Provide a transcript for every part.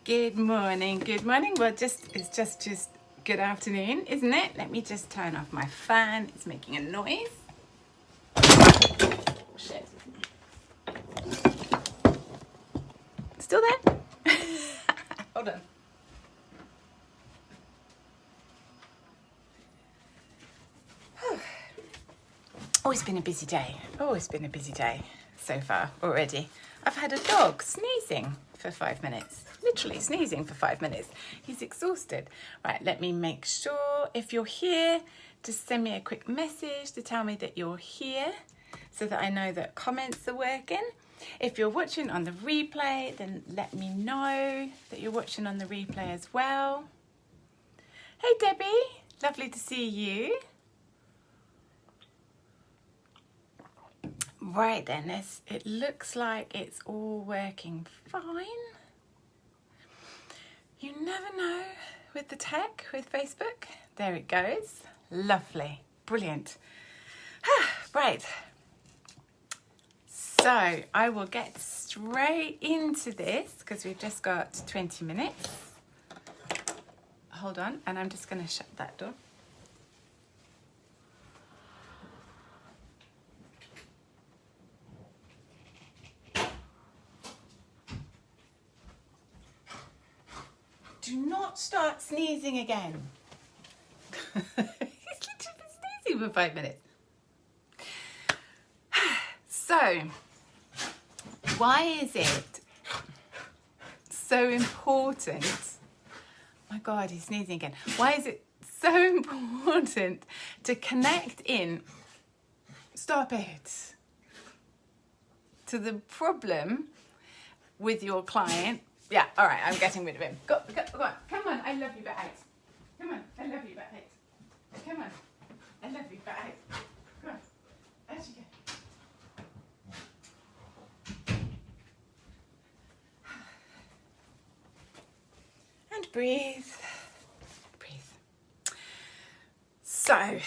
Good morning, good morning. Well, it's just good afternoon, isn't it? Let me just turn off my fan. It's making a noise. Shit. Still there? Hold on. Oh, it's been a busy day. So far already. I've had a dog sneezing for 5 minutes. Literally sneezing for 5 minutes. He's exhausted. Right, let me make sure if you're here, just send me a quick message to tell me that you're here so that I know that comments are working. If you're watching on the replay, then let me know that you're watching on the replay as well. Hey Debbie, lovely to see you. Right then, it looks like it's all working fine. You never know with the tech, with Facebook. There it goes. Lovely. Brilliant. Right. So I will get straight into this because we've just got 20 minutes. Hold on, and I'm just going to shut that door. Do not start sneezing again. He's literally been sneezing for 5 minutes. So, why is it so important? My God, he's sneezing again. Why is it so important to connect in? Stop it. To the problem with your client. Yeah, all right, I'm getting rid of him. Go on. Come on, I love you, but out. Come on, I love you, but out. Come on, I love you, but out. Come on, out you go. And breathe. Breathe. So,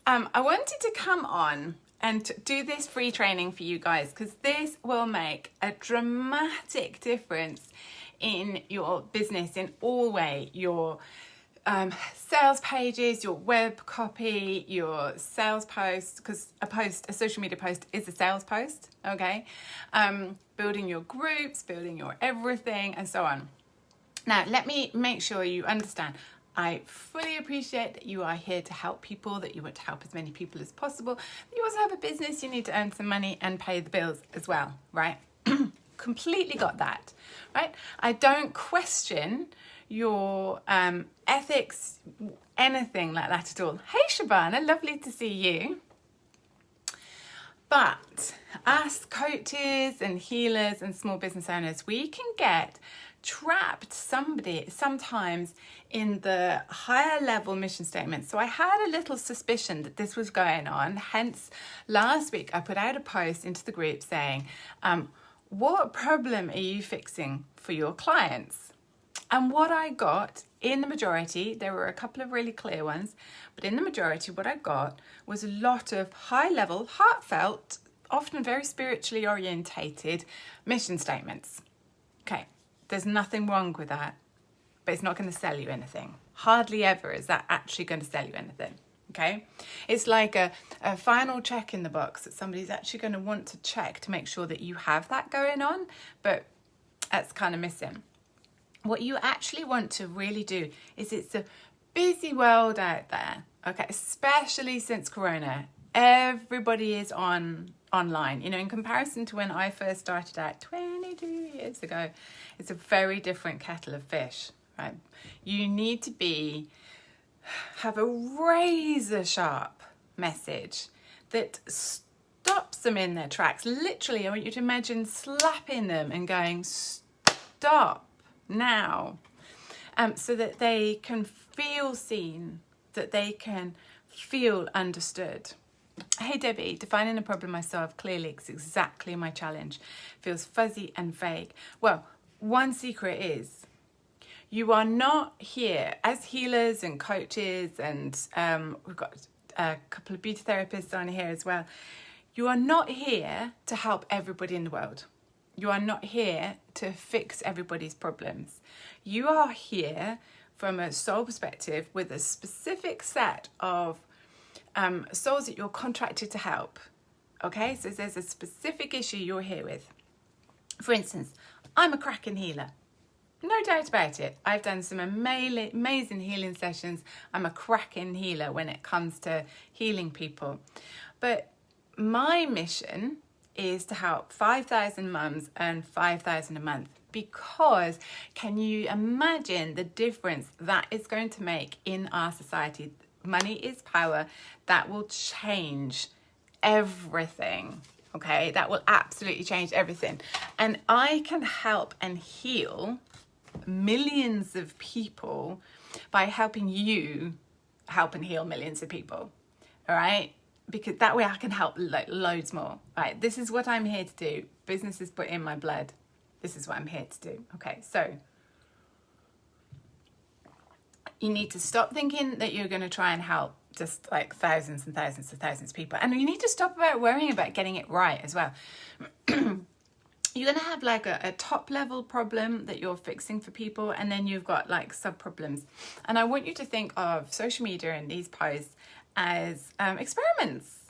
I wanted to come on and do this free training for you guys because this will make a dramatic difference in your business in all way. Your sales pages, your web copy, your sales posts, because a social media post is a sales post, okay? Building your groups, building your everything, and so on. Now, let me make sure you understand. I fully appreciate that you are here to help people, that you want to help as many people as possible. You also have a business, you need to earn some money and pay the bills as well, right? Completely got that, right? I don't question your ethics, anything like that at all. Hey Shabana, lovely to see you. But us coaches and healers and small business owners, we can get trapped sometimes in the higher level mission statement. So I had a little suspicion that this was going on. Hence, last week I put out a post into the group saying, what problem are you fixing for your clients? And what I got in the majority, there were a couple of really clear ones, but in the majority what I got was a lot of high level, heartfelt, often very spiritually orientated mission statements. Okay, there's nothing wrong with that, but it's not going to sell you anything. Hardly ever is that actually going to sell you anything. Okay, it's like a final check in the box that somebody's actually going to want to check to make sure that you have that going on, but that's kind of missing. What you actually want to really do is, it's a busy world out there, okay, especially since Corona. Everybody is online. You know, in comparison to when I first started out 22 years ago, it's a very different kettle of fish, right? You need to have a razor sharp message that stops them in their tracks. Literally, I want you to imagine slapping them and going, stop now, so that they can feel seen, that they can feel understood. Hey Debbie, defining a problem myself clearly is exactly my challenge. Feels fuzzy and vague. Well, one secret is, you are not here as healers and coaches, and we've got a couple of beauty therapists on here as well. You are not here to help everybody in the world. You are not here to fix everybody's problems. You are here from a soul perspective with a specific set of souls that you're contracted to help. Okay, so there's a specific issue you're here with. For instance, I'm a cracking healer. No doubt about it. I've done some amazing healing sessions. I'm a cracking healer when it comes to healing people. But my mission is to help 5,000 mums earn 5,000 a month, because can you imagine the difference that is going to make in our society? Money is power. That will change everything. Okay, that will absolutely change everything. And I can help and heal millions of people by helping you help and heal millions of people. All right, because that way I can help loads more. Right, this is what I'm here to do. Business is put in my blood. This is what I'm here to do. Okay, so you need to stop thinking that you're going to try and help just like thousands and thousands and thousands of people. And you need to stop worrying about getting it right as well. You're going to have like a top level problem that you're fixing for people, and then you've got like sub problems. And I want you to think of social media and these posts as experiments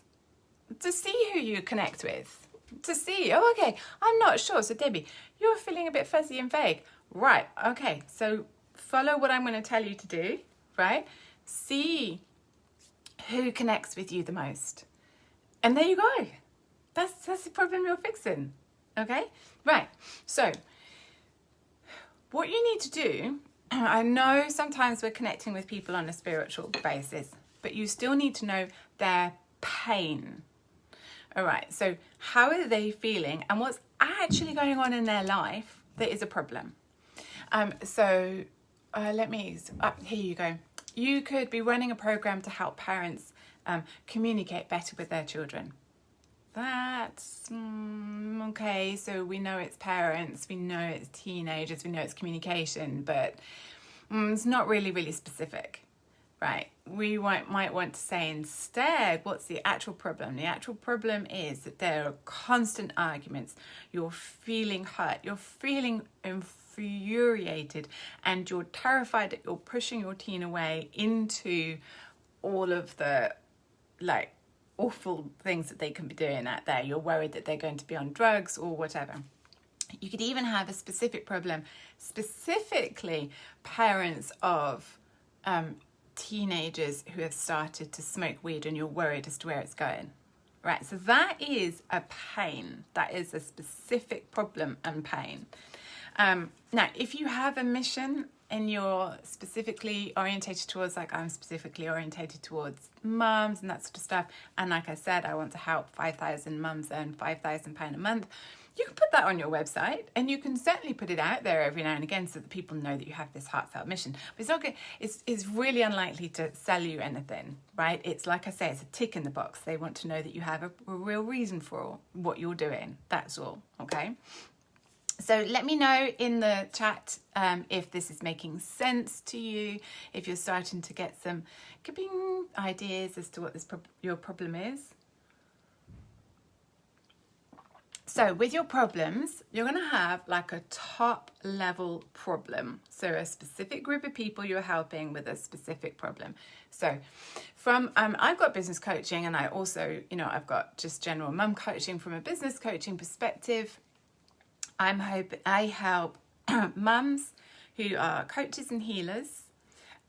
to see who you connect with, to see, oh, okay, I'm not sure. So Debbie, you're feeling a bit fuzzy and vague. Right, okay, so follow what I'm going to tell you to do, right? See who connects with you the most. And there you go. That's the problem you're fixing. Okay, right. So what you need to do, I know sometimes we're connecting with people on a spiritual basis, but you still need to know their pain. All right, so how are they feeling and what's actually going on in their life that is a problem? Here you go. You could be running a program to help parents communicate better with their children. That's okay, so we know it's parents, we know it's teenagers, we know it's communication, but it's not really specific, right? We might want to say instead, what's the actual problem? The actual problem is that there are constant arguments. You're feeling hurt, you're feeling infuriated, and you're terrified that you're pushing your teen away into all of the awful things that they can be doing out there. You're worried that they're going to be on drugs or whatever. You could even have a specific problem, specifically parents of teenagers who have started to smoke weed, and you're worried as to where it's going. Right, so that is a pain. That is a specific problem and pain. Now, if you have a mission and you're specifically orientated towards, like I'm specifically orientated towards mums and that sort of stuff, and like I said, I want to help 5,000 mums earn £5,000 a month, you can put that on your website, and you can certainly put it out there every now and again so that people know that you have this heartfelt mission. But it's not good. It's really unlikely to sell you anything, right? It's like I say, it's a tick in the box. They want to know that you have a real reason for what you're doing. That's all, okay? So let me know in the chat if this is making sense to you, if you're starting to get some ideas as to what your problem is. So with your problems, you're going to have like a top level problem. So a specific group of people you're helping with a specific problem. So from, I've got business coaching, and I also, I've got just general mum coaching from a business coaching perspective. I help mums who are coaches and healers.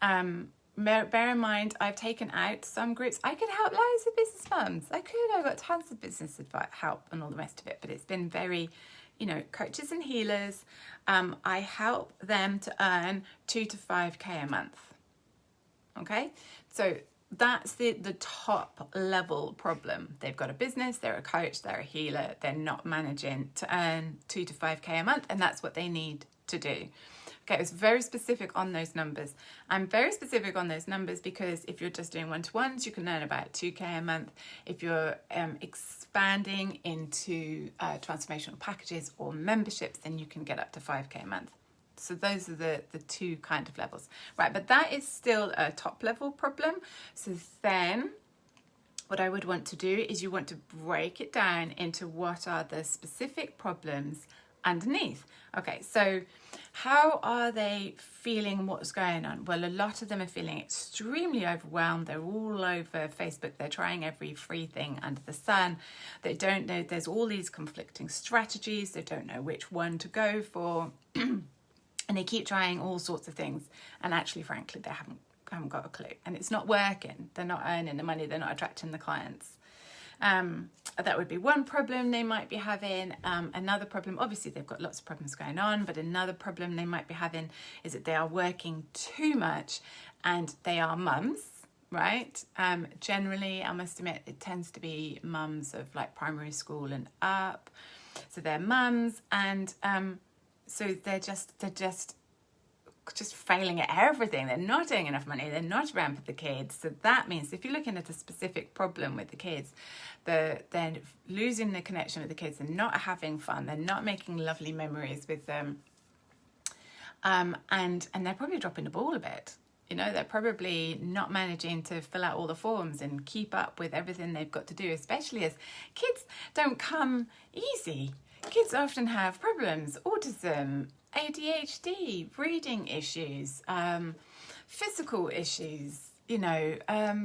Bear in mind, I've taken out some groups. I could help loads of business mums. I've got tons of business advice, help and all the rest of it, but it's been very, coaches and healers. I help them to earn 2 to 5K a month. Okay, so that's the top level problem. They've got a business, they're a coach, they're a healer, they're not managing to earn 2 to 5K a month, and that's what they need to do. Okay, it's very specific on those numbers. I'm very specific on those numbers because if you're just doing one-to-ones, you can earn about 2K a month. If you're expanding into transformational packages or memberships, then you can get up to 5K a month. So those are the two kind of levels, right? But that is still a top level problem. So then what I would want to do is you want to break it down into what are the specific problems underneath. Okay, so how are they feeling? What's going on? Well, a lot of them are feeling extremely overwhelmed. They're all over Facebook. They're trying every free thing under the sun. They don't know, there's all these conflicting strategies. They don't know which one to go for. And they keep trying all sorts of things. And actually, frankly, they haven't got a clue. And it's not working. They're not earning the money. They're not attracting the clients. That would be one problem they might be having. Another problem, obviously they've got lots of problems going on, but another problem they might be having is that they are working too much and they are mums, right? Generally, I must admit, it tends to be mums of like primary school and up. So they're mums, and so they're just failing at everything. They're not doing enough money. They're not around for the kids. So that means if you're looking at a specific problem with the kids, they're losing the connection with the kids. They're not having fun. They're not making lovely memories with them. And they're probably dropping the ball a bit. You know, they're probably not managing to fill out all the forms and keep up with everything they've got to do, especially as kids don't come easy. Kids often have problems, autism, ADHD, reading issues, physical issues, you know,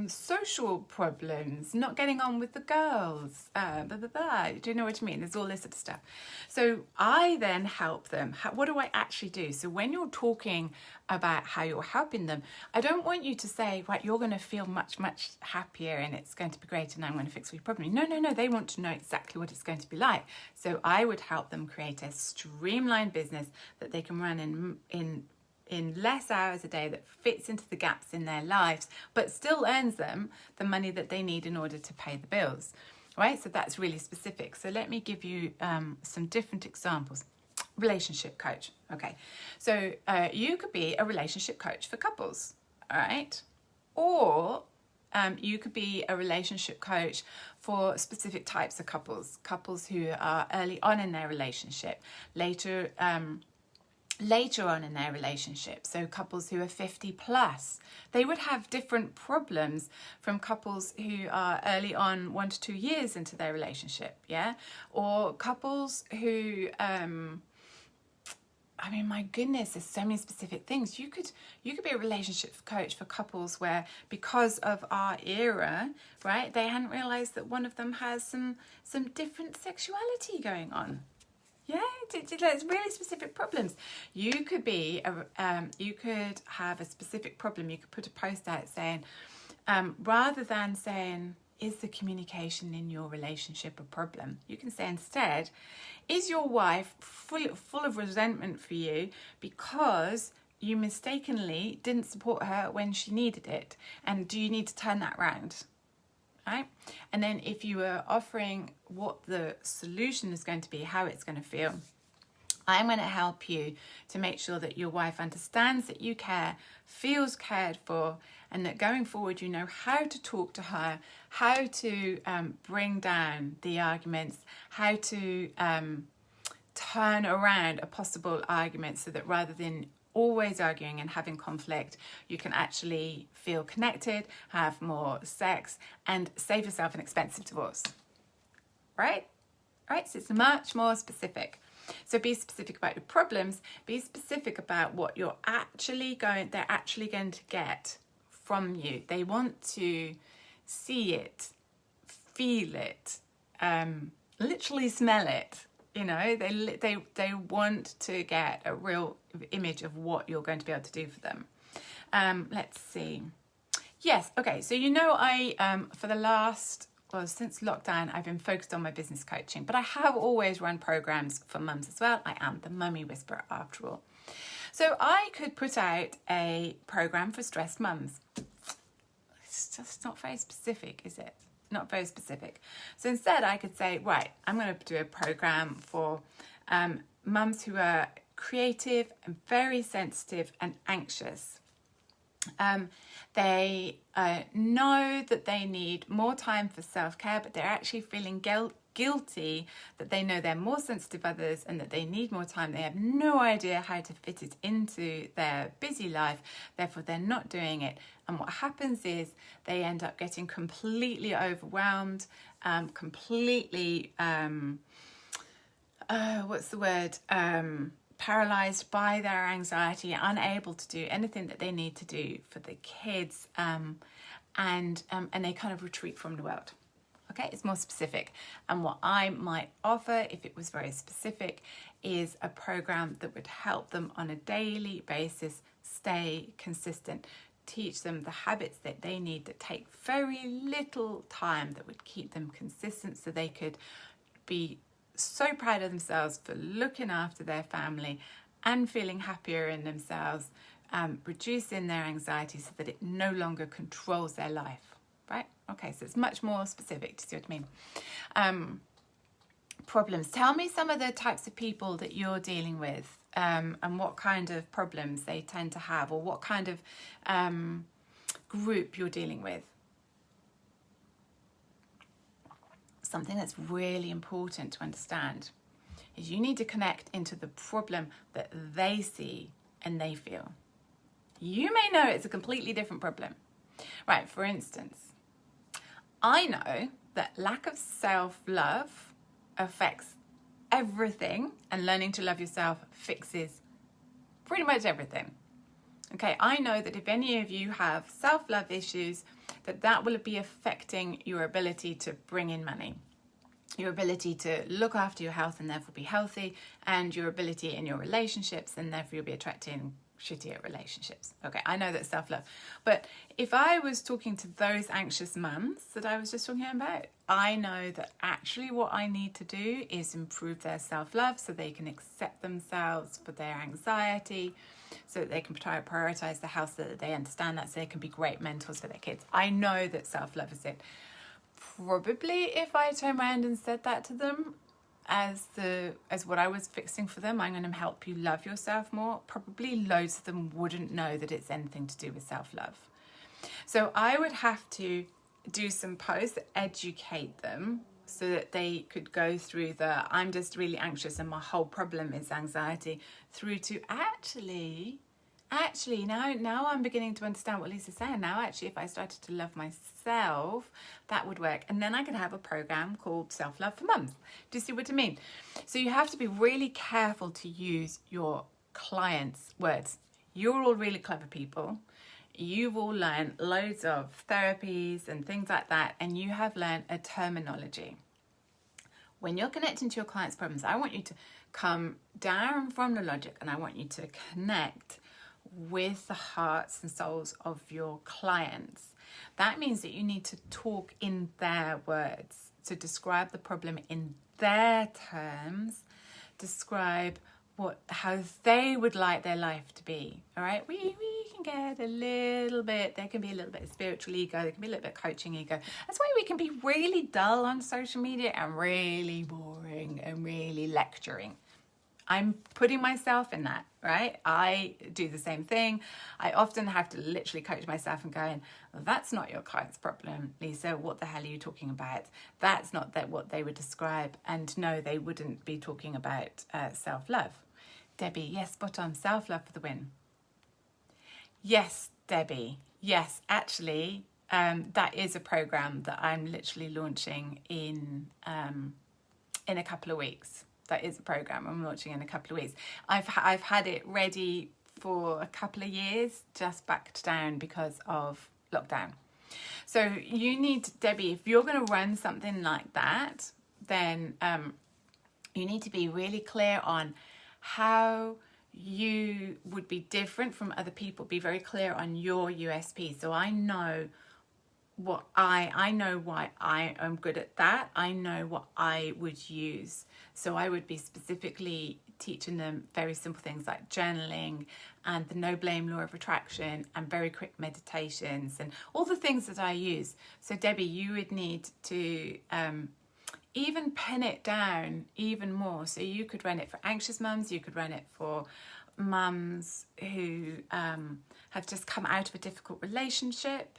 social problems, not getting on with the girls, blah, blah, blah. Do you know what I mean? There's all this sort of stuff. So I then help them. What do I actually do? So when you're talking about how you're helping them, I don't want you to say, right, you're going to feel much, much happier and it's going to be great and I'm going to fix your problem. No. They want to know exactly what it's going to be like. So I would help them create a streamlined business that they can run in less hours a day, that fits into the gaps in their lives, but still earns them the money that they need in order to pay the bills, right? So that's really specific. So let me give you some different examples. Relationship coach. Okay, so you could be a relationship coach for couples, all right? Or you could be a relationship coach for specific types of couples who are early on in their relationship, later on in their relationship. So couples who are 50 plus, they would have different problems from couples who are early on 1 to 2 years into their relationship, yeah? Or couples who, I mean, my goodness, there's so many specific things. You could be a relationship coach for couples where, because of our era, right, they hadn't realized that one of them has some different sexuality going on. Yeah, it's really specific problems. You could be you could have a specific problem. You could put a post out saying, rather than saying, is the communication in your relationship a problem? You can say instead, is your wife full of resentment for you because you mistakenly didn't support her when she needed it? And do you need to turn that around? Right? And then if you were offering what the solution is going to be, how it's going to feel, I'm going to help you to make sure that your wife understands that you care, feels cared for, and that going forward you know how to talk to her, how to bring down the arguments, how to turn around a possible argument so that rather than always arguing and having conflict, you can actually feel connected, have more sex, and save yourself an expensive divorce. Right? Right? So it's much more specific. So be specific about your problems, be specific about what they're actually going to get from you. They want to see it, feel it, literally smell it. You know, they want to get a real image of what you're going to be able to do for them. Let's see. Yes, okay. So, you know, I since lockdown, I've been focused on my business coaching, but I have always run programs for mums as well. I am the Mummy Whisperer after all. So I could put out a program for stressed mums. It's just not very specific, is it? Not very specific. So instead I could say, right, I'm going to do a program for mums who are creative and very sensitive and anxious. They know that they need more time for self-care, but they're actually feeling guilty that they know they're more sensitive than others and that they need more time. They have no idea how to fit it into their busy life, therefore they're not doing it. And what happens is they end up getting completely overwhelmed, completely what's the word? Paralyzed by their anxiety, unable to do anything that they need to do for the kids, and they kind of retreat from the world. Okay, it's more specific. And what I might offer, if it was very specific, is a program that would help them on a daily basis stay consistent, teach them the habits that they need that take very little time, that would keep them consistent, so they could be so proud of themselves for looking after their family and feeling happier in themselves, reducing their anxiety so that it no longer controls their life, right? Okay, so it's much more specific, to see what I mean. Problems. Tell me some of the types of people that you're dealing with, and what kind of problems they tend to have, or what kind of group you're dealing with. Something that's really important to understand is you need to connect into the problem that they see and they feel. You may know it's a completely different problem. Right, for instance, I know that lack of self-love affects everything, and learning to love yourself fixes pretty much everything. Okay, I know that if any of you have self-love issues, that will be affecting your ability to bring in money, your ability to look after your health and therefore be healthy, and your ability in your relationships, and therefore you'll be attracting shittier relationships. Okay, I know that's self-love. But if I was talking to those anxious mums that I was just talking about, I know that actually what I need to do is improve their self-love so they can accept themselves for their anxiety, so that they can prioritize the health, so that they understand that, so they can be great mentors for their kids. I know that self-love is it. Probably if I turned around and said that to them as what I was fixing for them, I'm going to help you love yourself more, probably loads of them wouldn't know that it's anything to do with self-love. So I would have to do some posts that educate them so that they could go through the I'm just really anxious and my whole problem is anxiety, through to actually now I'm beginning to understand what Lisa's saying. Now actually, if I started to love myself, that would work. And then I could have a program called Self-Love for Mums. Do you see what I mean? So you have to be really careful to use your clients' words. You're all really clever people. You've all learned loads of therapies and things like that, and you have learned a terminology. When you're connecting to your clients' problems, I want you to come down from the logic, and I want you to connect with the hearts and souls of your clients. That means that you need to talk in their words, to describe the problem in their terms, describe how they would like their life to be. All right, we can get a little bit, there can be a little bit of spiritual ego, there can be a little bit of coaching ego. That's why we can be really dull on social media and really boring and really lecturing. I'm putting myself in that, right? I do the same thing. I often have to literally coach myself and going, that's not your client's problem, Lisa. What the hell are you talking about? That's not what they would describe. And no, they wouldn't be talking about self-love. Debbie, yes, spot on. Self-love for the win. Yes, Debbie. Yes, actually, that is a program that I'm literally launching in a couple of weeks. That is a program I'm launching in a couple of weeks. I've had it ready for a couple of years, just backed down because of lockdown. So you need, Debbie, if you're going to run something like that, then you need to be really clear on how you would be different from other people. Be very clear on your USP. So I know what I know why I am good at that. I know what I would use. So I would be specifically teaching them very simple things like journaling and the no blame law of attraction and very quick meditations and all the things that I use. So Debbie, you would need to even pen it down even more. So you could run it for anxious mums, you could run it for mums who have just come out of a difficult relationship.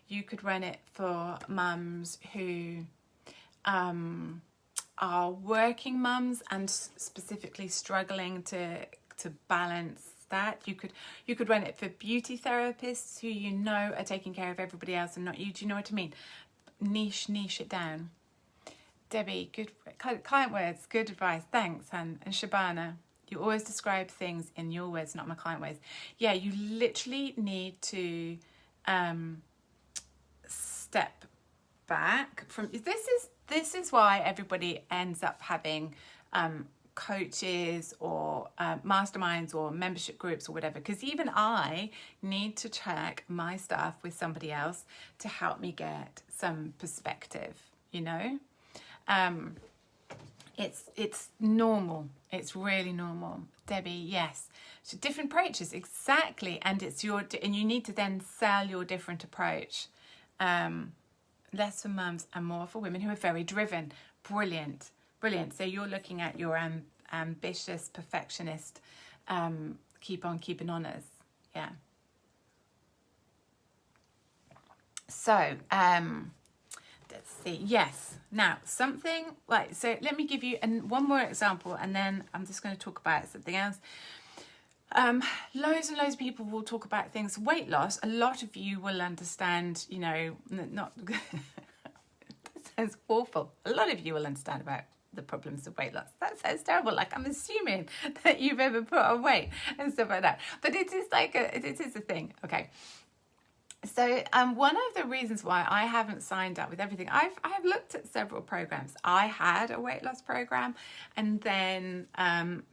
You could run it for mums who are working mums and specifically struggling to balance that. You could run it for beauty therapists who you know are taking care of everybody else and not you. Do you know what I mean? Niche it down. Debbie, good client words, good advice, thanks. And Shabana, you always describe things in your words, not my client words. Yeah, you literally need to step back from this is why everybody ends up having coaches or masterminds or membership groups or whatever, because even I need to check my stuff with somebody else to help me get some perspective, you know. It's normal. It's really normal. Debbie, yes. So different approaches, exactly. And and you need to then sell your different approach. Less for mums and more for women who are very driven. Brilliant. Brilliant. So you're looking at your ambitious perfectionist, keep on keeping on us. Yeah. So, let's see. Yes. Now, something like, so let me give you one more example, and then I'm just going to talk about something else. Loads and loads of people will talk about things. Weight loss, a lot of you will understand, you know, not, that sounds awful. A lot of you will understand about the problems of weight loss. That sounds terrible. Like, I'm assuming that you've ever put on weight and stuff like that. But it is it is a thing. Okay. So one of the reasons why I haven't signed up with everything, I have looked at several programs. I had a weight loss program, and then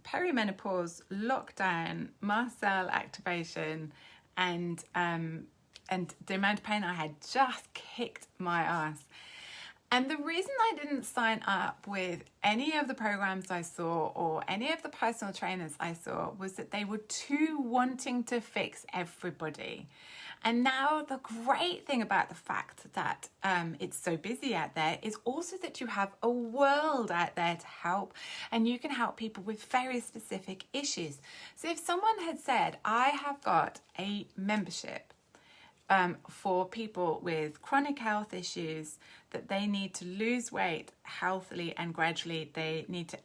perimenopause, lockdown, mast cell activation, and the amount of pain I had just kicked my ass. And the reason I didn't sign up with any of the programs I saw or any of the personal trainers I saw was that they were too wanting to fix everybody. And now the great thing about the fact that it's so busy out there is also that you have a world out there to help, and you can help people with very specific issues. So if someone had said, I have got a membership for people with chronic health issues, that they need to lose weight healthily and gradually, they need to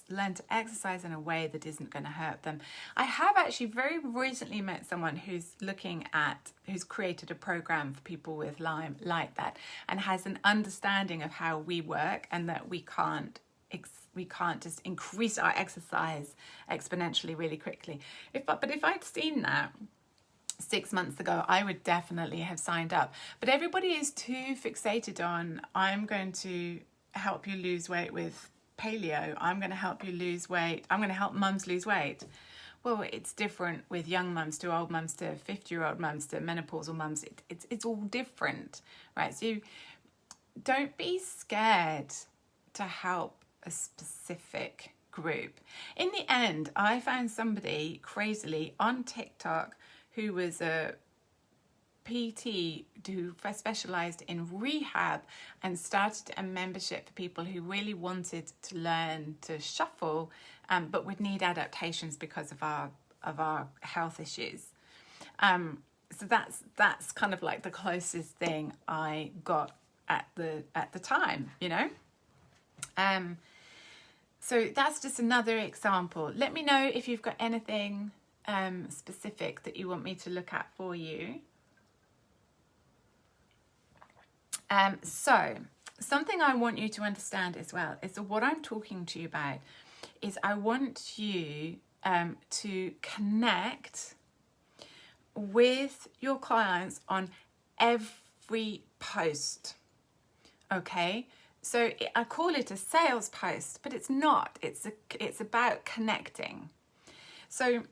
learn to exercise in a way that isn't going to hurt them. I have actually very recently met someone who's created a program for people with Lyme like that, and has an understanding of how we work, and that we can't just increase our exercise exponentially really quickly. But if I'd seen that 6 months ago, I would definitely have signed up. But everybody is too fixated on, I'm going to help you lose weight with paleo, I'm going to help you lose weight, I'm going to help mums lose weight. Well, it's different with young mums to old mums to 50-year-old mums to menopausal mums. It's all different, right? So don't be scared to help a specific group. In the end, I found somebody crazily on TikTok who was a PT who specialised in rehab, and started a membership for people who really wanted to learn to shuffle, but would need adaptations because of our health issues. So that's kind of like the closest thing I got at the time, you know. So that's just another example. Let me know if you've got anything specific that you want me to look at for you. So something I want you to understand as well is that what I'm talking to you about is I want you to connect with your clients on every post. Okay, so I call it a sales post, but it's not. It's about connecting. So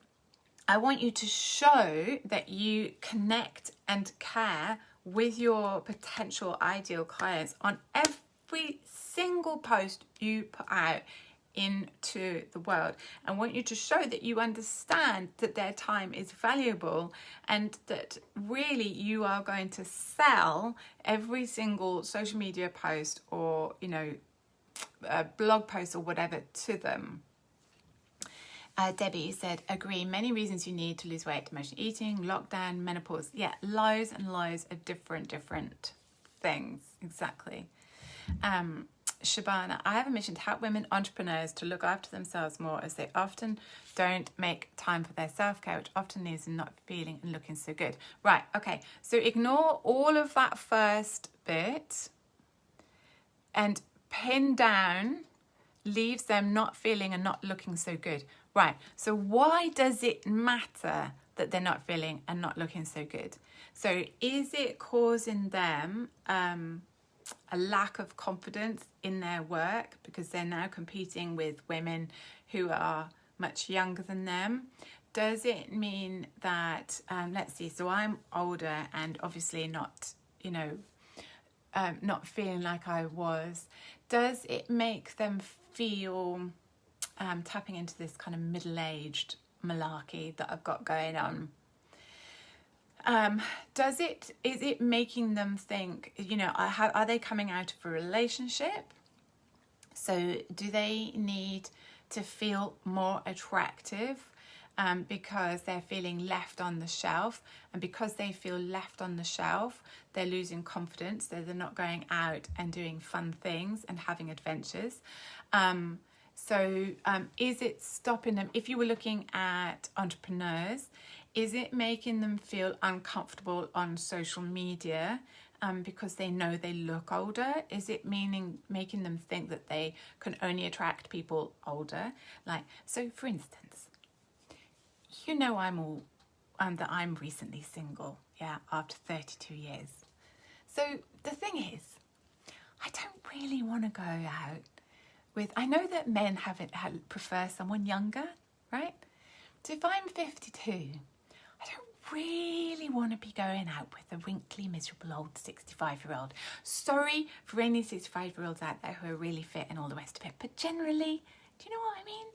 I want you to show that you connect and care with your potential ideal clients on every single post you put out into the world. I want you to show that you understand that their time is valuable, and that really you are going to sell every single social media post or, you know, blog post or whatever to them. Debbie said, agree, many reasons you need to lose weight: emotional eating, lockdown, menopause. Yeah, loads and loads of different things. Exactly. Shabana, I have a mission to help women entrepreneurs to look after themselves more, as they often don't make time for their self-care, which often leaves them not feeling and looking so good. Right, okay, so ignore all of that first bit and pinned down leaves them not feeling and not looking so good. Right, so why does it matter that they're not feeling and not looking so good? So is it causing them a lack of confidence in their work because they're now competing with women who are much younger than them? Does it mean that, let's see, so I'm older and obviously not, not feeling like I was. Does it make them feel tapping into this kind of middle-aged malarkey that I've got going on? Is it making them think, are they coming out of a relationship? So do they need to feel more attractive because they're feeling left on the shelf? And because they feel left on the shelf, they're losing confidence. So they're not going out and doing fun things and having adventures. Is it stopping them? If you were looking at entrepreneurs, is it making them feel uncomfortable on social media because they know they look older? Is it making them think that they can only attract people older? For instance, I'm recently single, after 32 years. So the thing is, I don't really want to go out I know that men prefer someone younger, right? So if I'm 52, I don't really want to be going out with a wrinkly, miserable old 65-year-old. Sorry for any 65-year-olds out there who are really fit and all the rest of it, but generally, do you know what I mean?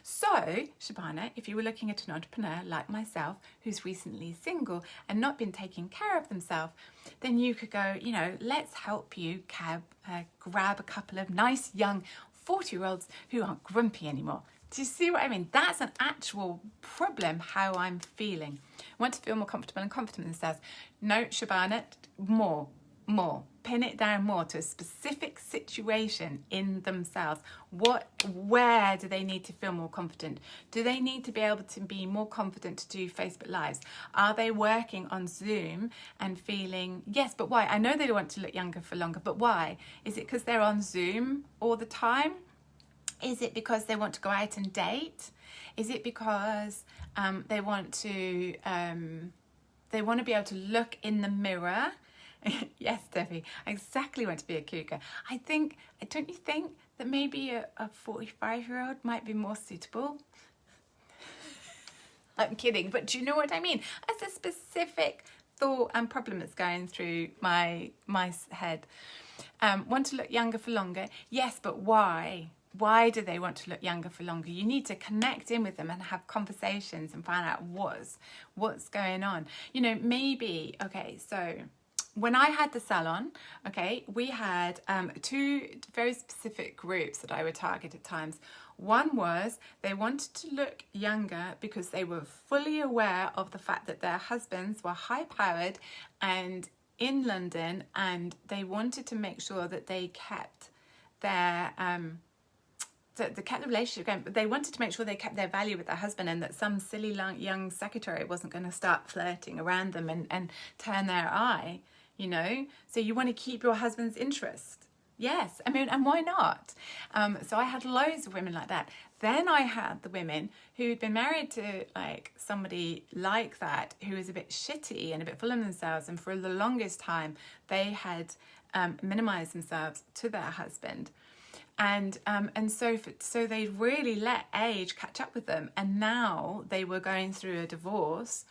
So, Shabana, if you were looking at an entrepreneur like myself who's recently single and not been taking care of themselves, then you could go, let's help you grab a couple of nice young 40-year-olds who aren't grumpy anymore. Do you see what I mean? That's an actual problem, how I'm feeling. I want to feel more comfortable and confident in themselves. No, Shabana, more. Pin it down more to a specific situation in themselves. Where do they need to feel more confident? Do they need to be able to be more confident to do Facebook Lives? Are they working on Zoom and feeling, yes, but why? I know they want to look younger for longer, but why? Is it because they're on Zoom all the time? Is it because they want to go out and date? Is it because they want to be able to look in the mirror? Yes, Debbie, I exactly want to be a cougar. Don't you think that maybe a 45-year-old might be more suitable? I'm kidding, but do you know what I mean? That's a specific thought and problem that's going through my head. Want to look younger for longer? Yes, but why? Why do they want to look younger for longer? You need to connect in with them and have conversations and find out what's going on. Maybe, okay, so when I had the salon, we had two very specific groups that I would target at times. One was they wanted to look younger because they were fully aware of the fact that their husbands were high-powered and in London, and they wanted to make sure that they kept their they kept the relationship going, but they wanted to make sure they kept their value with their husband and that some silly young secretary wasn't going to start flirting around them and turn their eye. So you want to keep your husband's interest. Yes, and why not? So I had loads of women like that. Then I had the women who'd been married to somebody like that who was a bit shitty and a bit full of themselves, and for the longest time they had minimized themselves to their husband. And so they really let age catch up with them, and now they were going through a divorce.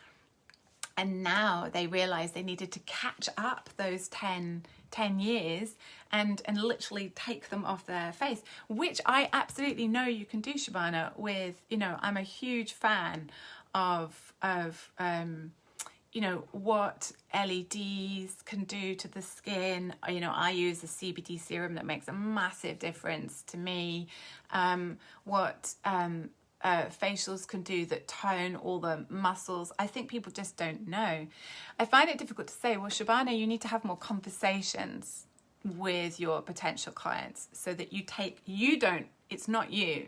And now they realised they needed to catch up those 10 years and literally take them off their face, which I absolutely know you can do, Shabana, with, I'm a huge fan of what LEDs can do to the skin. I use a CBD serum that makes a massive difference to me. Facials can do that tone all the muscles. I think people just don't know. I find it difficult to say, well, Shabana, you need to have more conversations with your potential clients so that it's not you.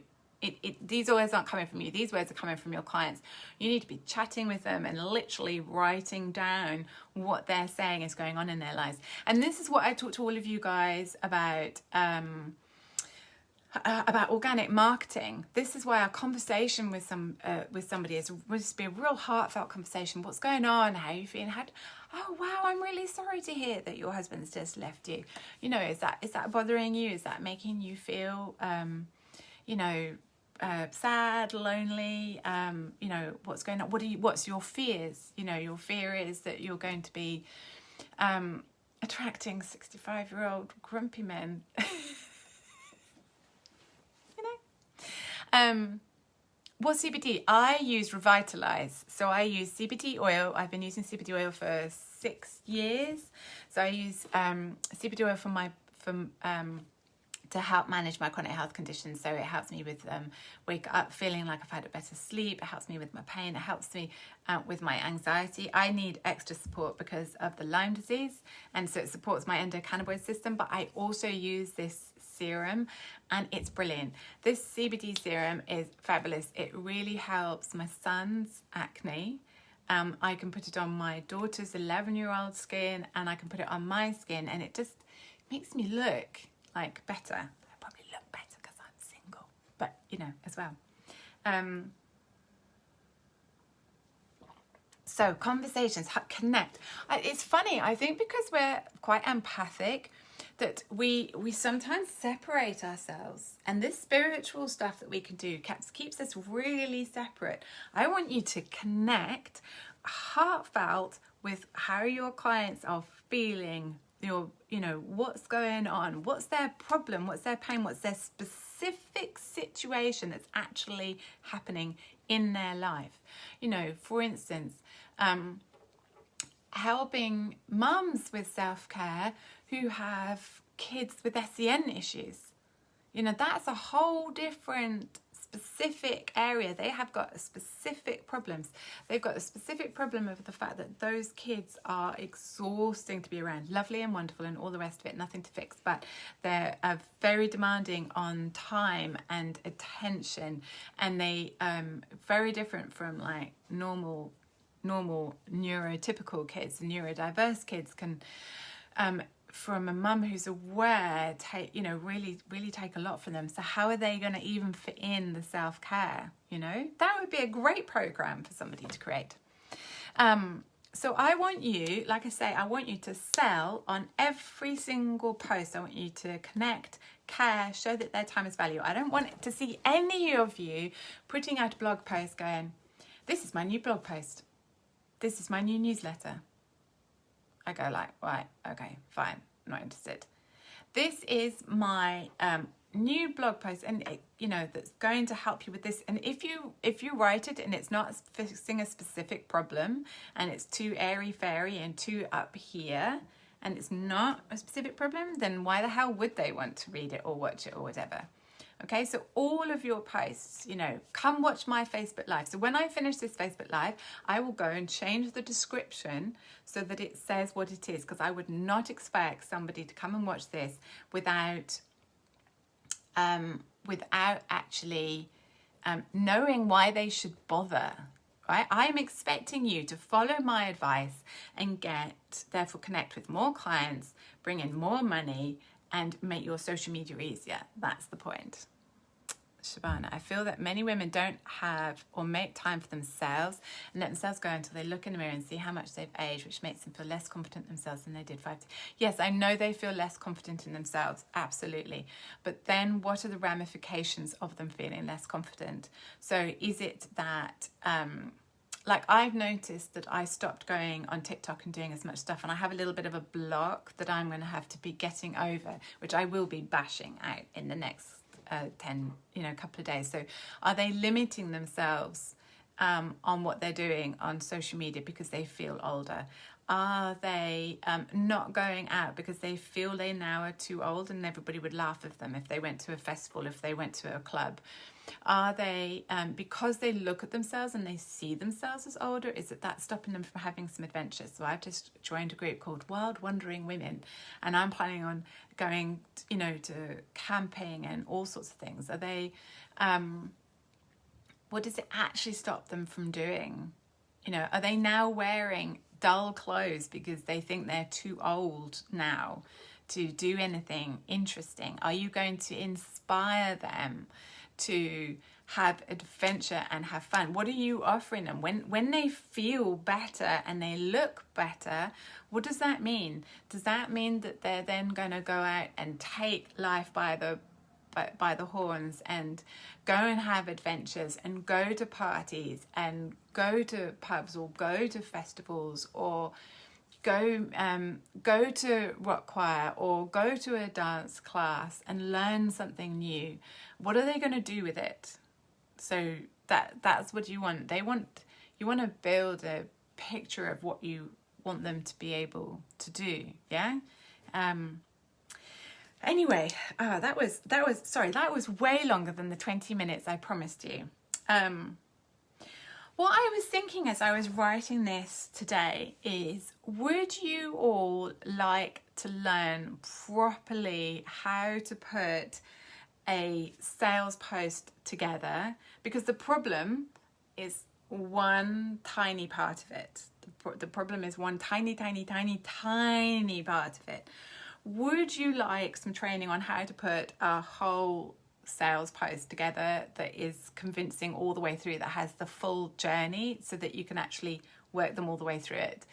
These words aren't coming from you. These words are coming from your clients. You need to be chatting with them and literally writing down what they're saying is going on in their lives. And this is what I talk to all of you guys about about organic marketing. This is why our conversation with somebody is must be a real heartfelt conversation. What's going on? How are you feeling? Oh wow, I'm really sorry to hear that your husband's just left you. You know, is that bothering you? Is that making you feel sad, lonely? You know, what's going on? What's your fears? You know, your fear is that you're going to be attracting 65-year-old grumpy men. What CBD? I use Revitalize. So I use CBD oil. I've been using CBD oil for 6 years. So I use CBD oil to help manage my chronic health conditions. So it helps me with wake up feeling like I've had a better sleep. It helps me with my pain. It helps me with my anxiety. I need extra support because of the Lyme disease, and so it supports my endocannabinoid system. But I also use this serum, and it's brilliant. This CBD serum is fabulous. It really helps my son's acne. I can put it on my daughter's 11-year-old skin, and I can put it on my skin, and it just makes me look like better. I probably look better because I'm single, but you know, as well. So conversations, connect. It's funny, I think because we're quite empathic, that we sometimes separate ourselves, and this spiritual stuff that we can do keeps us really separate. I want you to connect heartfelt with how your clients are feeling, what's going on, what's their problem, what's their pain, what's their specific situation that's actually happening in their life. You know, for instance, helping mums with self-care who have kids with SEN issues. You know, that's a whole different specific area. They have got specific problems. They've got a specific problem of the fact that those kids are exhausting to be around. Lovely and wonderful and all the rest of it, nothing to fix, but they're very demanding on time and attention, and they very different from like normal neurotypical kids. Neurodiverse kids can from a mum who's aware, really take a lot from them. So how are they going to even fit in the self-care? You know, that would be a great program for somebody to create. So I want you, like I say, I want you to sell on every single post. I want you to connect, care, show that their time is valuable. I don't want to see any of you putting out a blog post going, this is my new blog post. This is my new newsletter. I go like, right, okay, fine, not interested. This is my new blog post, and that's going to help you with this. And if you write it and it's not fixing a specific problem, and it's too airy-fairy and too up here, and it's not a specific problem, then why the hell would they want to read it or watch it or whatever? Okay, so all of your posts, come watch my Facebook Live. So when I finish this Facebook Live, I will go and change the description so that it says what it is, because I would not expect somebody to come and watch this without actually knowing why they should bother. Right? I'm expecting you to follow my advice and therefore connect with more clients, bring in more money, and make your social media easier. That's the point. Shabana, I feel that many women don't have or make time for themselves and let themselves go until they look in the mirror and see how much they've aged, which makes them feel less confident themselves than they did 5 years. Yes, I know they feel less confident in themselves, absolutely. But then what are the ramifications of them feeling less confident? So is it that... like I've noticed that I stopped going on TikTok and doing as much stuff, and I have a little bit of a block that I'm going to have to be getting over, which I will be bashing out in the next couple of days. So are they limiting themselves on what they're doing on social media because they feel older? Are they not going out because they feel they now are too old and everybody would laugh at them if they went to a festival, if they went to a club? Are they, because they look at themselves and they see themselves as older, is it that stopping them from having some adventures? So I've just joined a group called Wild Wandering Women, and I'm planning on going, to camping and all sorts of things. Are they, what does it actually stop them from doing? Are they now wearing dull clothes because they think they're too old now to do anything interesting? Are you going to inspire them to have adventure and have fun? What are you offering them? When they feel better and they look better, what does that mean? Does that mean that they're then going to go out and take life by the horns and go and have adventures and go to parties and go to pubs or go to festivals or go to rock choir or go to a dance class and learn something new? What are they going to do with it? So that's what you want. You want to build a picture of what you want them to be able to do. Yeah. Anyway, that was way longer than the 20 minutes I promised you. What I was thinking as I was writing this today is, would you all like to learn properly how to put a sales post together? Because the problem is one tiny part of it. The problem is one tiny part of it. Would you like some training on how to put a whole sales post together that is convincing all the way through, that has the full journey, so that you can actually work them all the way through it?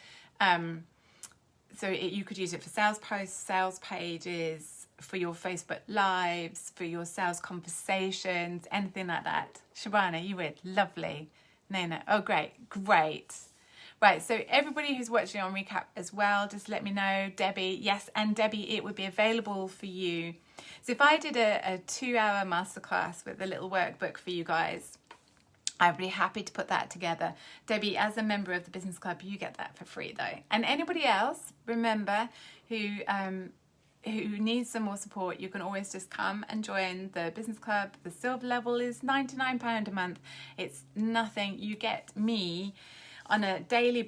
You could use it for sales posts, sales pages, for your Facebook Lives, for your sales conversations, anything like that. Shabana, you would? Lovely. Nana, oh great. Right, so everybody who's watching on Recap as well, just let me know. Debbie, yes, and Debbie, it would be available for you. So if I did a 2-hour masterclass with a little workbook for you guys, I'd be happy to put that together. Debbie, as a member of the Business Club, you get that for free though. And anybody else, remember, who needs some more support, you can always just come and join the Business Club. The silver level is £99 a month. It's nothing. You get me on a daily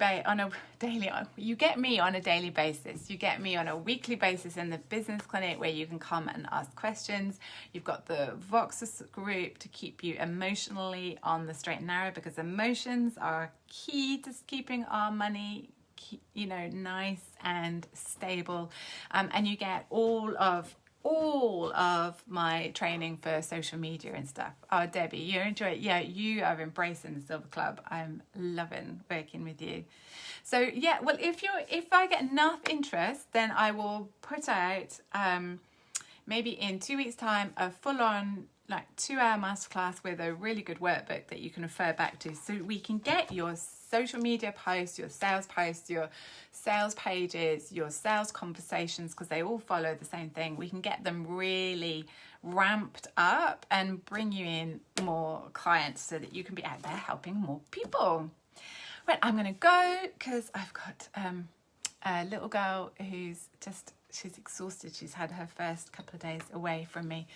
you get me on a daily basis. You get me on a weekly basis in the business clinic, where you can come and ask questions. You've got the Voxus group to keep you emotionally on the straight and narrow, because emotions are key to keeping our money, nice and stable. And you get all of my training for social media and stuff. Oh, Debbie, you enjoy it. Yeah, you are embracing the Silver Club. I'm loving working with you. So yeah, well, if I get enough interest, then I will put out maybe in 2 weeks' time a full-on 2-hour masterclass with a really good workbook that you can refer back to, so we can get your social media posts, your sales pages, your sales conversations, because they all follow the same thing. We can get them really ramped up and bring you in more clients so that you can be out there helping more people. Right, I'm going to go because I've got a little girl who's she's exhausted. She's had her first couple of days away from me.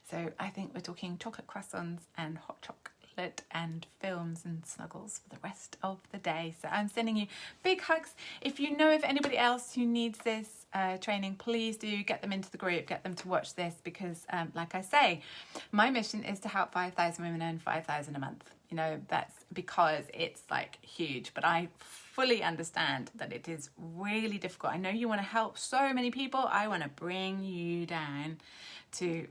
So I think we're talking chocolate croissants and hot chocolate and films and snuggles for the rest of the day. So I'm sending you big hugs. If you know of anybody else who needs this training, please do get them into the group, get them to watch this, because like I say, my mission is to help 5,000 women earn 5,000 a month. That's because it's huge, but I fully understand that it is really difficult. I know you want to help so many people. I want to bring you down to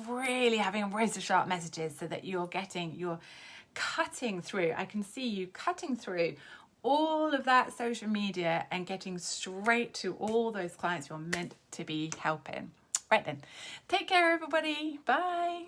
really having razor sharp messages, so that you're cutting through. I can see you cutting through all of that social media and getting straight to all those clients you're meant to be helping. Right then, take care everybody. Bye.